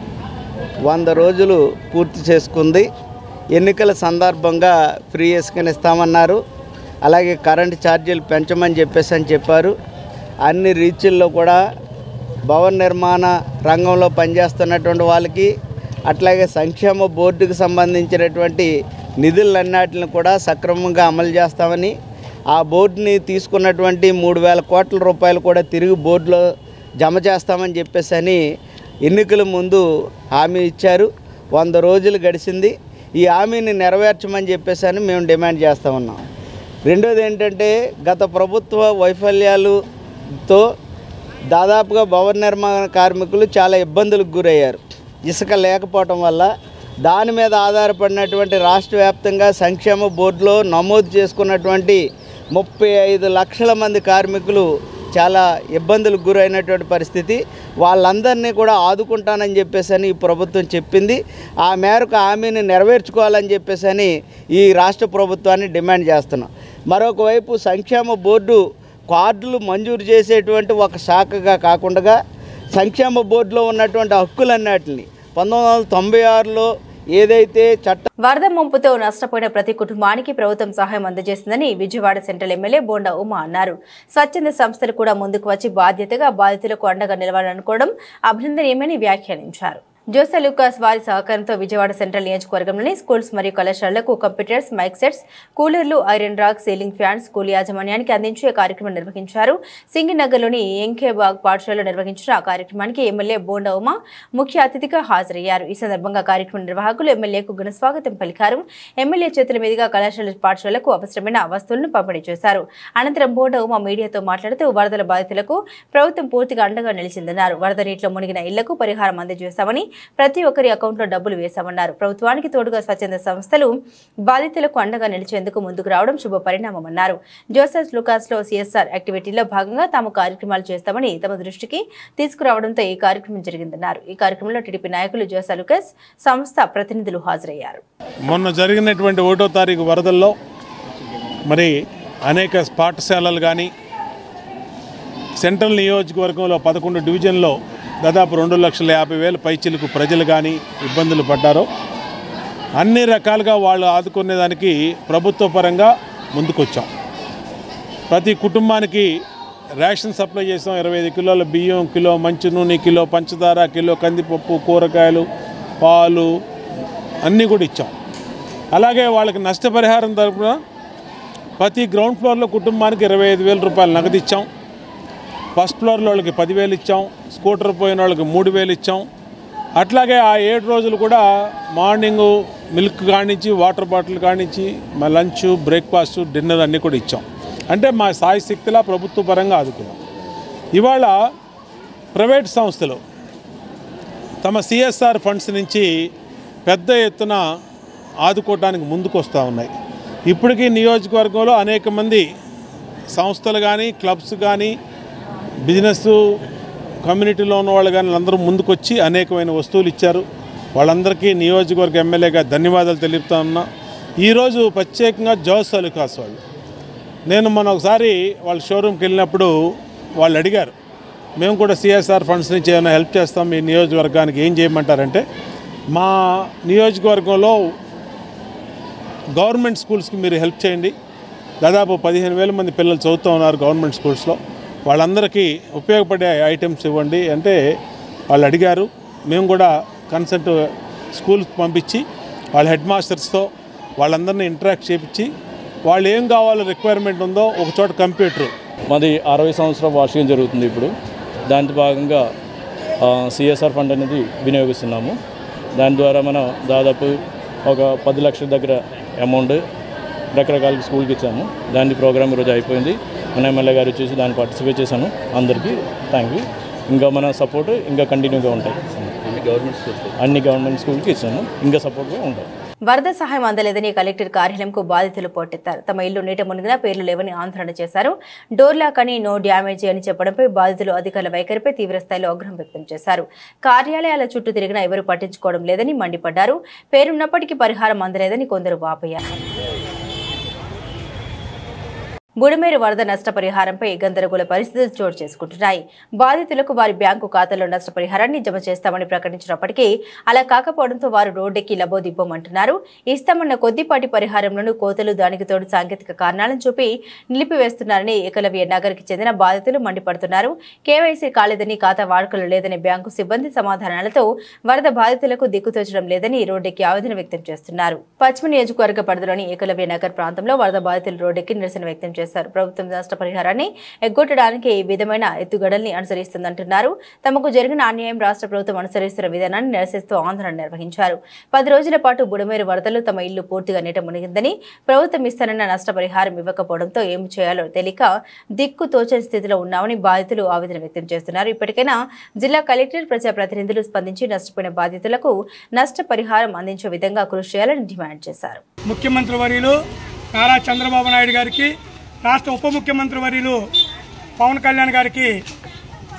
100 రోజులు పూర్తి చేసుకుంది. ఎన్నికల సందర్భంగా ఫ్రీ ఇసుకనిస్తామన్నారు. అలాగే కరెంటు ఛార్జీలు పెంచమని చెప్పారు. అన్ని రీచుల్లో కూడా భవన నిర్మాణ రంగంలో పనిచేస్తున్నటువంటి వాళ్ళకి, అట్లాగే సంక్షేమ బోర్డుకు సంబంధించినటువంటి నిధులన్నిటిని కూడా సక్రమంగా అమలు చేస్తామని, ఆ బోర్డుని తీసుకున్నటువంటి 3,000 కోట్ల రూపాయలు కూడా తిరిగి బోర్డులో జమ చేస్తామని చెప్పేసి ఎన్నికల ముందు హామీ ఇచ్చారు. 100 రోజులు గడిచింది. ఈ హామీని నెరవేర్చమని చెప్పేసి మేము డిమాండ్ చేస్తూ ఉన్నాం. రెండోది ఏంటంటే, గత ప్రభుత్వ వైఫల్యాలతో దాదాపుగా భవన నిర్మాణ కార్మికులు చాలా ఇబ్బందులకు గురయ్యారు. ఇసుక లేకపోవటం వల్ల దాని మీద ఆధారపడినటువంటి రాష్ట్ర వ్యాప్తంగా సంక్షేమ బోర్డులో నమోదు చేసుకున్నటువంటి 35 లక్షల మంది కార్మికులు చాలా ఇబ్బందులకు గురైనటువంటి పరిస్థితి. వాళ్ళందరినీ కూడా ఆదుకుంటానని చెప్పేసి ఈ ప్రభుత్వం చెప్పింది. ఆ మేరకు హామీని నెరవేర్చుకోవాలని చెప్పేసి ఈ రాష్ట్ర ప్రభుత్వాన్ని డిమాండ్ చేస్తున్నాం. మరొక వైపు సంక్షేమ బోర్డు కార్డులు మంజూరు చేసేటువంటి ఒక శాఖగా కాకుండా సంక్షేమ బోర్డులో ఉన్నటువంటి హక్కులన్నిటిని 1996లో ఏదైతే వరద ముంపుతో నష్టపోయిన ప్రతి కుటుంబానికి ప్రభుత్వం సహాయం అందజేస్తుందని విజయవాడ సెంట్రల్ ఎమ్మెల్యే బోండా ఉమా అన్నారు. స్వచ్ఛంద సంస్థలు కూడా ముందుకు వచ్చి బాధ్యతగా బాధితులకు అండగా నిలవాలనుకోవడం అభినందనీయమని వ్యాఖ్యానించారు. జోసే లూకాస్ వారి సహకారంతో విజయవాడ సెంట్రల్ నియోజకవర్గంలోని స్కూల్స్ మరియు కళాశాలలకు కంప్యూటర్స్, మైక్ సెట్స్, కూలర్లు, iron rock, ceiling fans school యాజమాన్యానికి అందించే కార్యక్రమం నిర్వహించారు. సింగినగర్లోని ఎంకేబాగ్ పాఠశాలలో నిర్వహించిన కార్యక్రమానికి ఎమ్మెల్యే బోండా ఉమా ముఖ్య అతిథిగా హాజరయ్యారు. ఈ సందర్భంగా కార్యక్రమ నిర్వాహకులు ఎమ్మెల్యేకు ఘన స్వాగతం పలికారు. ఎమ్మెల్యే చేతుల మీదుగా కళాశాల పాఠశాలకు అవసరమైన వస్తువులను పంపిణీ చేశారు. అనంతరం బోండా ఉమా మీడియాతో మాట్లాడుతూ వరదల బాధితులకు ప్రభుత్వం పూర్తిగా అండగా నిలిచిందన్నారు. వరద నీటిలో మునిగిన ఇళ్లకు పరిహారం అందజేస్తామని, ప్రతి ఒక్కరి అకౌంట్లో డబ్బులు వేశామన్నారు. ప్రభుత్వానికి తోడుగా స్వచ్ఛంద సంస్థలు బాధితులకు అండగా నిలిచేందుకు ముందుకు రావడం శుభ పరిణామమన్నారు. జోసెఫ్ లూకాస్లో సిఎస్ఆర్ యాక్టివిటీలో భాగంగా తాము కార్యక్రమాలు చేస్తామని తమ దృష్టికి తీసుకురావడంతో ఈ కార్యక్రమం జరిగిందన్నారు. ఈ కార్యక్రమంలో టీడీపీ నాయకులు జోసెఫ్ లూకాస్ సంస్థ ప్రతినిధులు హాజరయ్యారు. మొన్న జరిగినటువంటి 1వ తారీఖు వరదల్లో మరి అనేక పాఠశాలలు కానీ సెంట్రల్ నియోజకవర్గంలో 11 డివిజన్లో దాదాపు 2,50,000 పైచిలకు ప్రజలు కానీ ఇబ్బందులు పడ్డారు. అన్ని రకాలుగా వాళ్ళు ఆదుకునేదానికి ప్రభుత్వ పరంగా ముందుకొచ్చాం. ప్రతి కుటుంబానికి రేషన్ సప్లై చేసాం. 25 కిలోల బియ్యం, కిలో మంచి నూనె, కిలో పంచదార, కిలో కందిపప్పు, కూరగాయలు, పాలు అన్నీ కూడా ఇచ్చాం. అలాగే వాళ్ళకి నష్టపరిహారం తరపున ప్రతి గ్రౌండ్ ఫ్లోర్లో కుటుంబానికి 25,000 రూపాయలు నగదు ఇచ్చాం. ఫస్ట్ ఫ్లోర్లో వాళ్ళకి 10,000 ఇచ్చాం, స్కూటర్ పోయిన వాళ్ళకి 3,000 ఇచ్చాం. అట్లాగే ఆ 7 రోజులు కూడా మార్నింగు మిల్క్ కానించి, వాటర్ బాటిల్ కానించి, మా లంచ్, బ్రేక్ఫాస్ట్, డిన్నర్ అన్నీ కూడా ఇచ్చాం. అంటే మా సాయి శక్తిలా ప్రభుత్వ పరంగా ఆదుకున్నాం. ఇవాళ ప్రైవేట్ సంస్థలు తమ సిఎస్ఆర్ ఫండ్స్ నుంచి పెద్ద ఎత్తున ఆదుకోవడానికి ముందుకు వస్తూ ఉన్నాయి. ఇప్పటికీ నియోజకవర్గంలో అనేక మంది సంస్థలు కానీ, క్లబ్స్ కానీ, బిజినెస్ కమ్యూనిటీలో ఉన్న వాళ్ళు కానీ అందరూ ముందుకొచ్చి అనేకమైన వస్తువులు ఇచ్చారు. వాళ్ళందరికీ నియోజకవర్గ ఎమ్మెల్యేగా ధన్యవాదాలు తెలుపుతా ఉన్నా. ఈరోజు ప్రత్యేకంగా జోస్ అలుకాస్ వాళ్ళు, నేను మొన్న ఒకసారి వాళ్ళ షోరూమ్కి వెళ్ళినప్పుడు వాళ్ళు అడిగారు, మేము కూడా సిఎస్ఆర్ ఫండ్స్ నుంచి ఏమైనా హెల్ప్ చేస్తాం మీ నియోజకవర్గానికి, ఏం చేయమంటారంటే మా నియోజకవర్గంలో గవర్నమెంట్ స్కూల్స్కి మీరు హెల్ప్ చేయండి. దాదాపు 15,000 మంది పిల్లలు చదువుతూ ఉన్నారు గవర్నమెంట్ స్కూల్స్లో, వాళ్ళందరికీ ఉపయోగపడే ఐటమ్స్ ఇవ్వండి అంటే వాళ్ళు అడిగారు. మేము కూడా కన్సల్ట్ స్కూల్కి పంపించి వాళ్ళ హెడ్ మాస్టర్స్తో వాళ్ళందరినీ ఇంటరాక్ట్ చేయించి వాళ్ళు ఏం కావాలో రిక్వైర్మెంట్ ఉందో ఒక చోట కంప్యూటర్. మాది 60 సంవత్సరం వార్షికం జరుగుతుంది ఇప్పుడు. దాంట్లో భాగంగా సిఎస్ఆర్ ఫండ్ అనేది వినియోగిస్తున్నాము. దాని ద్వారా మనం దాదాపు ఒక 10 లక్షల దగ్గర అమౌంట్ రకరకాల స్కూల్కి ఇచ్చాము. దాని ప్రోగ్రామ్ ఈరోజు అయిపోయింది. మన ఎమ్మెల్యే గారు వచ్చేసి దాన్ని పార్టిసిపేట్ చేశాను. అందరికీ థ్యాంక్ యూ. ఇంకా మన సపోర్ట్ ఇంకా కంటిన్యూగా ఉంటాయి. అన్ని గవర్నమెంట్ స్కూల్కి ఇచ్చాము, ఇంకా సపోర్ట్గా ఉంటాయి. వరద సహాయం అందలేదని కలెక్టర్ కార్యాలయంకు బాధితులు పోటెత్తారు. తమ ఇల్లు నీట మునిగినా పేర్లు లేవని ఆందోళన చేశారు. డోర్ లాక్ అని, నో డ్యామేజ్ అని చెప్పడంపై బాధితులు అధికారుల వైఖరిపై తీవ్రస్థాయిలో ఆగ్రహం వ్యక్తం చేశారు. కార్యాలయాల చుట్టూ తిరిగినా ఎవరూ పట్టించుకోవడం లేదని మండిపడ్డారు. పేరున్నప్పటికీ పరిహారం అందలేదని కొందరు వాపోయారు. బుడమేరు వరద నష్టపరిహారంపై గందరగోళ పరిస్థితులు చోటు చేసుకుంటున్నాయి. బాధితులకు వారి బ్యాంకు ఖాతాలో నష్టపరిహారాన్ని జమ చేస్తామని ప్రకటించినప్పటికీ అలా కాకపోవడంతో వారు రోడ్డెక్కి లబోదిబ్బమంటున్నారు. ఇస్తామన్న కొద్దిపాటి పరిహారంలోనూ కోతలు, దానికి తోడు సాంకేతిక కారణాలను చూపి నిలిపివేస్తున్నారని ఏకలవ్య నగర్కి చెందిన బాధితులు మండిపడుతున్నారు. కేవైసీ కాలేదని, ఖాతా వాడుకలు లేదని బ్యాంకు సిబ్బంది సమాధానాలతో వరద బాధితులకు దిక్కుతోచడం లేదని రోడ్డెక్కి ఆవేదన వ్యక్తం చేస్తున్నారు. పశ్చిమ నియోజకవర్గ పరిధిలోని ఏకలవ్య నగర్ ప్రాంతంలో వరద బాధితులు రోడ్డెక్కి నిరసన వ్యక్తం చేశారు. ప్రభుత్వం నష్టపరిహారాన్ని ఎగ్గొట్టడానికి ఈ విధమైన ఎత్తుగడల్ని అనుసరిస్తుందంటున్నారు. తమకు జరిగిన అన్యాయం రాష్ట్ర ప్రభుత్వం అనుసరిస్తున్న విధానాన్ని నిరసిస్తూ ఆందోళన నిర్వహించారు. 10 రోజుల పాటు బుడమేరు వరదలు తమ ఇల్లు పూర్తిగా నీట మునిగిందని, ప్రభుత్వం ఇస్తానన్న నష్టపరిహారం ఇవ్వకపోవడంతో ఏం చేయాలో తెలియక దిక్కు తోచని స్థితిలో ఉన్నామని బాధితులు ఆవేదన వ్యక్తం చేస్తున్నారు. ఇప్పటికైనా జిల్లా కలెక్టర్, ప్రజాప్రతినిధులు స్పందించి నష్టపోయిన బాధితులకు నష్టపరిహారం అందించే విధంగా కృషి చేయాలని డిమాండ్ చేశారు. ముఖ్యమంత్రి వర్యులు నారా చంద్రబాబు నాయుడు గారికి, రాష్ట్ర ఉప ముఖ్యమంత్రి వర్యులు పవన్ కళ్యాణ్ గారికి,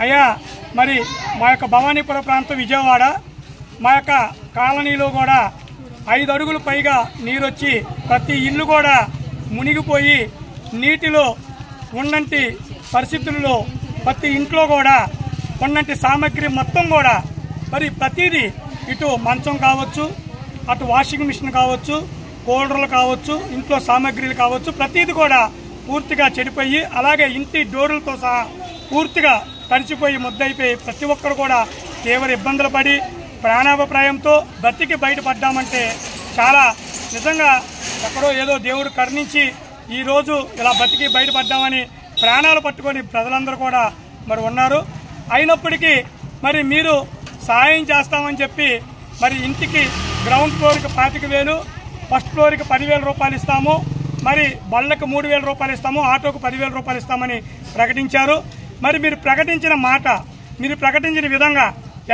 అయ్యా మరి మా యొక్క భవానీపురం ప్రాంతం విజయవాడ, మా యొక్క కాలనీలో కూడా 5 అడుగులు పైగా నీరు వచ్చి ప్రతి ఇల్లు కూడా మునిగిపోయి నీటిలో ఉన్నంటి పరిస్థితుల్లో ప్రతి ఇంట్లో కూడా ఉన్నంటి సామాగ్రి మొత్తం కూడా మరి ప్రతిదీ, ఇటు మంచం కావచ్చు, అటు వాషింగ్ మిషన్ కావచ్చు, కూలర్లు కావచ్చు, ఇంట్లో సామాగ్రిలు కావచ్చు, ప్రతిదీ కూడా పూర్తిగా చెడిపోయి, అలాగే ఇంటి డోర్లతో సహా పూర్తిగా తడిచిపోయి ముద్దయిపోయి ప్రతి ఒక్కరు కూడా తీవ్ర ఇబ్బందులు పడి ప్రాణాపాయంతో బ్రతికి బయటపడ్డామంటే చాలా నిజంగా ఎక్కడో ఏదో దేవుడు కరుణించి ఈరోజు ఇలా బ్రతికి బయటపడ్డామని ప్రాణాలు పట్టుకొని ప్రజలందరూ కూడా మరి ఉన్నారు. అయినప్పటికీ మరి మీరు సాయం చేస్తామని చెప్పి మరి ఇంటికి గ్రౌండ్ ఫ్లోర్కి 25,000, ఫస్ట్ ఫ్లోర్కి 10,000 రూపాయలు ఇస్తాము, మరి బళ్ళకు 3,000 రూపాయలు ఇస్తాము, ఆటోకు 10,000 రూపాయలు ఇస్తామని ప్రకటించారు. మరి మీరు ప్రకటించిన మాట, మీరు ప్రకటించిన విధంగా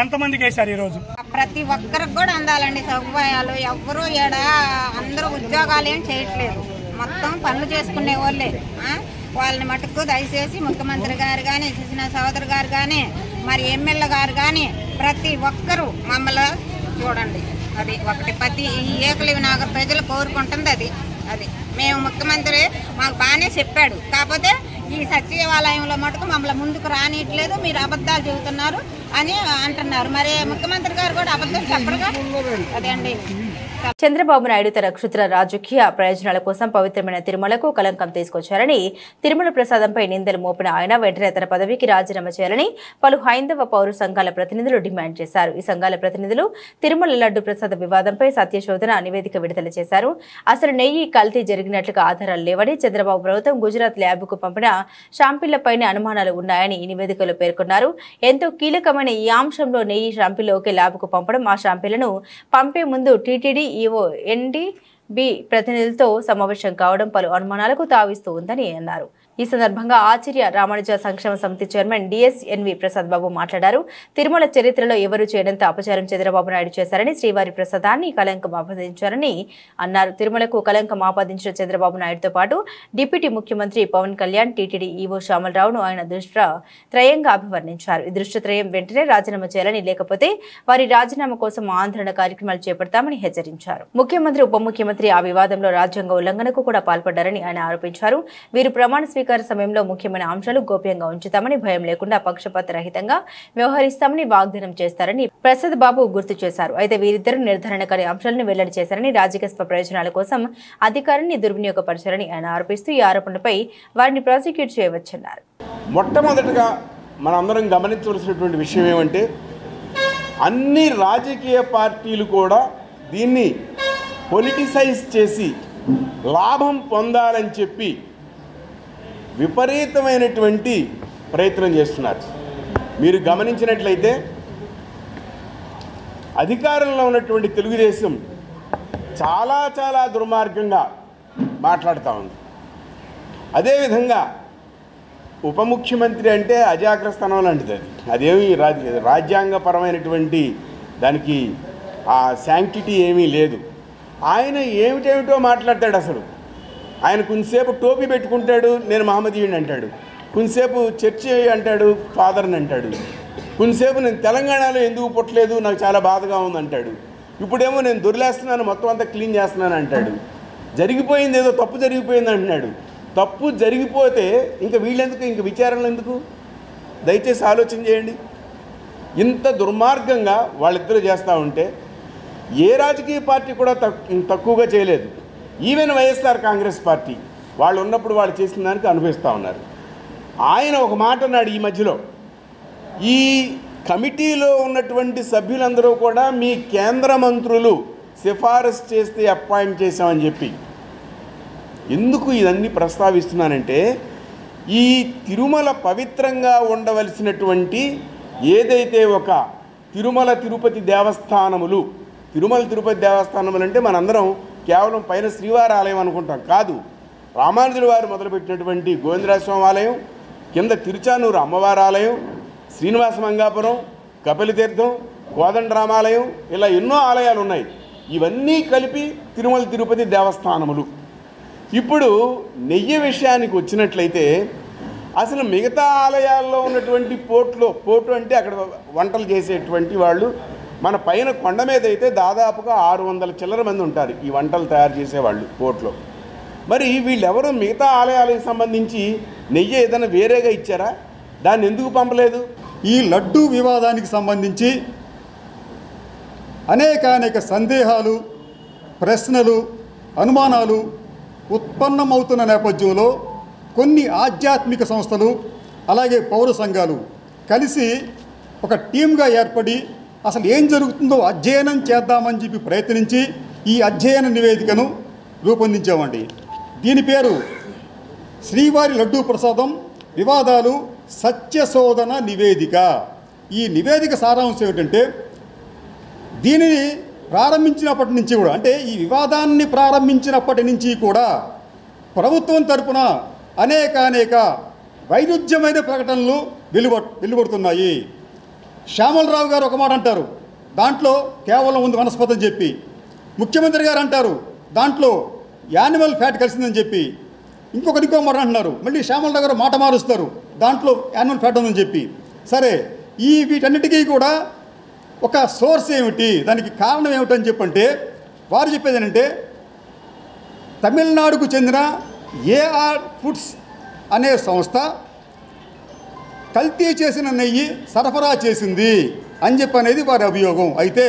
ఎంతమందికి వేశారు ఈరోజు? ప్రతి ఒక్కరికి కూడా అందాలండి సదుపాయాలు. ఎవ్వరూ అందరూ ఉద్యోగాలు ఏం చేయట్లేదు, మొత్తం పనులు చేసుకునే వాళ్ళే. వాళ్ళని మటుకు దయచేసి ముఖ్యమంత్రి గారు కానీ, కృష్ణ సోదరు గారు కానీ, మరి ఎమ్మెల్యే గారు కానీ ప్రతి ఒక్కరూ మమ్మల్ని చూడండి. అది ఒకటి ప్రతి ఏకలవ్య నగర్ ప్రజలు కోరుకుంటుంది. అది మేము ముఖ్యమంత్రి మాకు బాగానే చెప్పాడు, కాకపోతే ఈ సచివాలయంలో మటుకు మమ్మల్ని ముందుకు రానియట్లేదు, మీరు అబద్ధాలు చెబుతున్నారు అని అంటున్నారు. మరి ముఖ్యమంత్రి గారు కూడా అబద్ధం చెప్పరుగా. అదే అండి, చంద్రబాబు నాయుడు తన క్షుద్ర రాజకీయ ప్రయోజనాల కోసం పవిత్రమైన తిరుమలకు కలంకం తీసుకొచ్చారని, తిరుమల ప్రసాదంపై నిందలు మోపిన ఆయన వెంటనే తన పదవికి రాజీనామా చేయాలని పలు హైందవ పౌర సంఘాల ప్రతినిధులు డిమాండ్ చేశారు. ఈ సంఘాల ప్రతినిధులు తిరుమల లడ్డు ప్రసాద వివాదంపై సత్యశోధన నివేదిక విడుదల చేశారు. అసలు నెయ్యి కల్తీ జరిగినట్లుగా ఆధారాలు లేవని, చంద్రబాబు ప్రభుత్వం గుజరాత్ ల్యాబ్కు పంపిన షాంపిళ్లపైనే అనుమానాలు ఉన్నాయని ఈ నివేదికలో పేర్కొన్నారు. ఎంతో కీలకమైన ఈ అంశంలో నెయ్యి షాంపిల్ ఒకే ల్యాబ్కు పంపడం, ఆ షాంపిళ్లను పంపే ముందు టీటీడీ ఈవో ఎన్డీబీ ప్రతినిధులతో సమావేశం కావడం పలు అనుమానాలకు తావిస్తూ ఉందని అన్నారు. ఈ సందర్భంగా ఆచార్య రామానుజ సంక్షేమ సమితి చైర్మన్ డిఎస్ఎన్వి ప్రసాద్ బాబు మాట్లాడారు. తిరుమల చరిత్రలో ఎవరు చేయనంత అపచారం చంద్రబాబు నాయుడు చేశారని, శ్రీవారి ప్రసాదాన్ని కలంకం ఆపాదించారని అన్నారు. తిరుమలకు కలంకం ఆపాదించిన చంద్రబాబు నాయుడుతో పాటు డిప్యూటీ ముఖ్యమంత్రి పవన్ కళ్యాణ్, టీటీడీ ఈవో శ్యామలరావును ఆయన దృష్టత్రయంగా అభివర్ణించారు. ఈ దృష్టత్రయం వెంటనే రాజీనామా చేయాలని, లేకపోతే వారి రాజీనామా కోసం ఆందోళన కార్యక్రమాలు చేపడతామని హెచ్చరించారు. ముఖ్యమంత్రి, ఉప ముఖ్యమంత్రి ఆ వివాదంలో రాజ్యాంగ ఉల్లంఘనకు కూడా పాల్పడ్డారని ఆయన ఆరోపించారు. వీరు ప్రమాణ సమయంలో ముఖ్యమైన అంశాలు గోప్యంగా ఉంచుతామని, భయం లేకుండా పక్షపాత రహితంగా వ్యవహరిస్తామని వాగ్దానం చేస్తారని ప్రసాద్ బాబు గుర్తు చేశారు. అయితే వీరిద్దరూ నిర్ధారణకారి అంశాలను వెల్లడి చేశారని, రాజకీయ ప్రయోజనాల కోసం అధికారాన్ని దుర్వినియోగపరిచారని ఆయన ఆరోపిస్తూ ఈ ఆరోపణలపై వారిని ప్రాసిక్యూట్ చేయవచ్చన్నారు. మొట్టమొదటిగా మనందరం గమనించవలసినటువంటి విషయం ఏమంటే, అన్ని రాజకీయ పార్టీలు కూడా దీన్ని పొలిటిసైజ్ చేసి లాభం పొందాలని చెప్పి విపరీతమైనటువంటి ప్రయత్నం చేస్తున్నారు. మీరు గమనించినట్లయితే అధికారంలో ఉన్నటువంటి తెలుగుదేశం చాలా చాలా దుర్మార్గంగా మాట్లాడుతూ ఉంది. అదేవిధంగా ఉప ముఖ్యమంత్రి అంటే అజాగ్రస్తనం లాంటిది. అదేమి రాజ్యాంగపరమైనటువంటి దానికి ఆ శాంక్టిటీ ఏమీ లేదు. ఆయన ఏమిటేమిటో మాట్లాడతాడు. అసలు ఆయన కొంతసేపు టోపీ పెట్టుకుంటాడు, నేను మహమ్మదీయుడిని అంటాడు. కొంతసేపు చర్చి అంటాడు, ఫాదర్ని అంటాడు. కొంతసేపు నేను తెలంగాణలో ఎందుకు పుట్టలేదు, నాకు చాలా బాధగా ఉందంటాడు. ఇప్పుడేమో నేను దొరిలేస్తున్నాను, మొత్తం అంతా క్లీన్ చేస్తున్నాను అంటాడు. జరిగిపోయింది ఏదో తప్పు జరిగిపోయింది అంటున్నాడు. తప్పు జరిగిపోతే ఇంకా వీళ్ళెందుకు, ఇంక విచారణలు ఎందుకు? దయచేసి ఆలోచన చేయండి. ఇంత దుర్మార్గంగా వాళ్ళిద్దరూ చేస్తూ ఉంటే ఏ రాజకీయ పార్టీ కూడా తక్కువగా చేయలేదు. ఈవెన్ వైఎస్ఆర్ కాంగ్రెస్ పార్టీ వాళ్ళు ఉన్నప్పుడు వాళ్ళు చేసిన దానికి అనుభవిస్తూ ఉన్నారు. ఆయన ఒక మాట అన్నాడు ఈ మధ్యలో, ఈ కమిటీలో ఉన్నటువంటి సభ్యులందరూ కూడా మీ కేంద్ర మంత్రులు సిఫారసు చేస్తే అపాయింట్ చేశామని చెప్పి. ఎందుకు ఇదన్నీ ప్రస్తావిస్తున్నానంటే, ఈ తిరుమల పవిత్రంగా ఉండవలసినటువంటి ఏదైతే ఒక తిరుమల తిరుపతి దేవస్థానములు అంటే మనందరం కేవలం పైన శ్రీవారి ఆలయం అనుకుంటాం. కాదు, రామానుజుల వారు మొదలుపెట్టినటువంటి గోవిందరాజస్వామి ఆలయం, కింద తిరుచానూరు అమ్మవారి ఆలయం, శ్రీనివాస మంగాపురం, కపిలతీర్థం, కోదండరామాలయం, ఇలా ఎన్నో ఆలయాలు ఉన్నాయి. ఇవన్నీ కలిపి తిరుమల తిరుపతి దేవస్థానములు. ఇప్పుడు నెయ్యి విషయానికి వచ్చినట్లయితే, అసలు మిగతా ఆలయాల్లో ఉన్నటువంటి పోటు అంటే అక్కడ వంటలు చేసేటువంటి వాళ్ళు, మన పైన కొండ మీద అయితే దాదాపుగా 600 చిల్లర మంది ఉంటారు ఈ వంటలు తయారు చేసేవాళ్ళు పోర్ట్లో. మరి వీళ్ళెవరూ మిగతా ఆలయాలకు సంబంధించి నెయ్యి ఏదైనా వేరేగా ఇచ్చారా? దాన్ని ఎందుకు పంపలేదు? ఈ లడ్డూ వివాదానికి సంబంధించి అనేక సందేహాలు, ప్రశ్నలు, అనుమానాలు ఉత్పన్నమవుతున్న నేపథ్యంలో కొన్ని ఆధ్యాత్మిక సంస్థలు అలాగే పౌర సంఘాలు కలిసి ఒక టీమ్గా ఏర్పడి అసలు ఏం జరుగుతుందో అధ్యయనం చేద్దామని చెప్పి ప్రయత్నించి ఈ అధ్యయన నివేదికను రూపొందించామండి. దీని పేరు శ్రీవారి లడ్డూ ప్రసాదం వివాదాలు సత్యశోధన నివేదిక. ఈ నివేదిక సారాంశం ఏమిటంటే, దీనిని ప్రారంభించినప్పటి నుంచి కూడా, అంటే ఈ వివాదాన్ని ప్రారంభించినప్పటి నుంచి కూడా ప్రభుత్వం తరపున అనేక వైరుధ్యమైన ప్రకటనలు వెలువడుతున్నాయి. శ్యామలరావు గారు ఒక మాట అంటారు, దాంట్లో కేవలం ఉంది వనస్పతి అని చెప్పి. ముఖ్యమంత్రి గారు అంటారు, దాంట్లో యానిమల్ ఫ్యాట్ కలిసిందని చెప్పి. ఇంకో మాట అంటున్నారు, మళ్ళీ శ్యామలరావు గారు మాట మారుస్తారు, దాంట్లో యానిమల్ ఫ్యాట్ ఉందని చెప్పి. సరే, వీటన్నిటికీ కూడా ఒక సోర్స్ ఏమిటి, దానికి కారణం ఏమిటని చెప్పంటే వారు చెప్పేది ఏంటంటే, తమిళనాడుకు చెందిన ఏఆర్ ఫుడ్స్ అనే సంస్థ కల్తీ చేసిన నెయ్యి సరఫరా చేసింది అని చెప్పి అనేది వారి అభియోగం. అయితే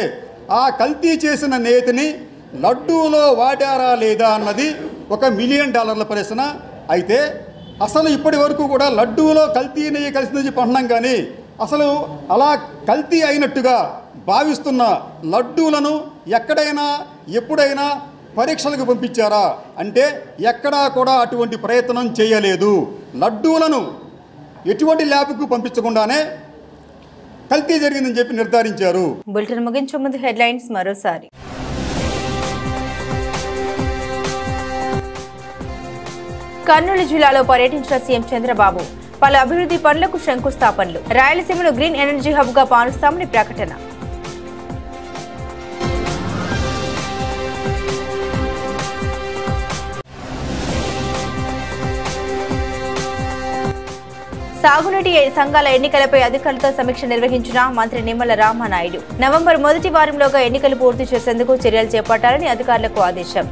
ఆ కల్తీ చేసిన నేతిని లడ్డూలో వాడారా లేదా అన్నది $1 మిలియన్ ప్రశ్న. అయితే అసలు ఇప్పటి వరకు కూడా లడ్డూలో కల్తీ నెయ్యి కలిసిందని చెప్పి అంటున్నాం, కానీ అసలు అలా కల్తీ అయినట్టుగా భావిస్తున్న లడ్డూలను ఎక్కడైనా ఎప్పుడైనా పరీక్షలకు పంపించారా అంటే ఎక్కడా కూడా అటువంటి ప్రయత్నం చేయలేదు. లడ్డూలను ఎటువంటి ల్యాబ్కు పంపించకుండానే కల్తీ జరిగిందని చెప్పి నిర్ధారించారు. బులెటిన్ ముగించే ముందు హెడ్లైన్స్ మరోసారి. కర్నూలు జిల్లాలో పర్యటించిన సీఎం చంద్రబాబు పలు అభివృద్ధి పనులకు శంకుస్థాపనలు. రాయలసీమను గ్రీన్ ఎనర్జీ హబ్ గా మారుస్తామని ప్రకటన. సాగునీటి సంఘాల ఎన్నికలపై అధికారులతో సమీక్ష నిర్వహించిన మంత్రి నిమ్మల రామానాయుడు. నవంబర్ మొదటి వారంలోగా ఎన్నికలు పూర్తి చేసేందుకు చర్యలు చేపట్టాలని అధికారులకు ఆదేశం.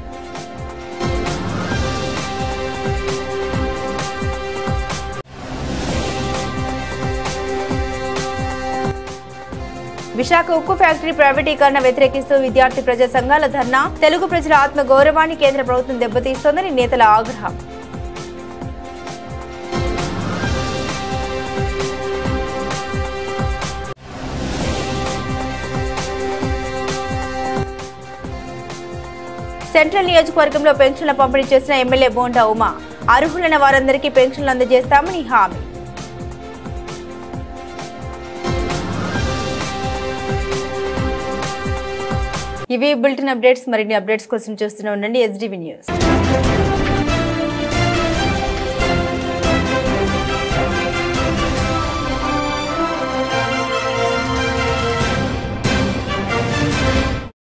విశాఖ ఉక్కు ఫ్యాక్టరీ ప్రైవేటీకరణ వ్యతిరేకిస్తూ విద్యార్థి ప్రజా సంఘాల ధర్నా. తెలుగు ప్రజల ఆత్మ గౌరవాన్ని కేంద్ర ప్రభుత్వం దెబ్బతీస్తోందని నేతల ఆగ్రహం. సెంట్రల్ నియోజకవర్గంలో పెన్షన్ల పంపిణీ చేసిన ఎమ్మెల్యే బోండా ఉమా. అర్హులైన వారందరికీ పెన్షన్లు అందజేస్తామని హామీ. ఇవి బులెటిన్ అప్డేట్స్. మరిన్ని అప్డేట్స్ కోసం చూస్తూనే ఉండండి SDV న్యూస్.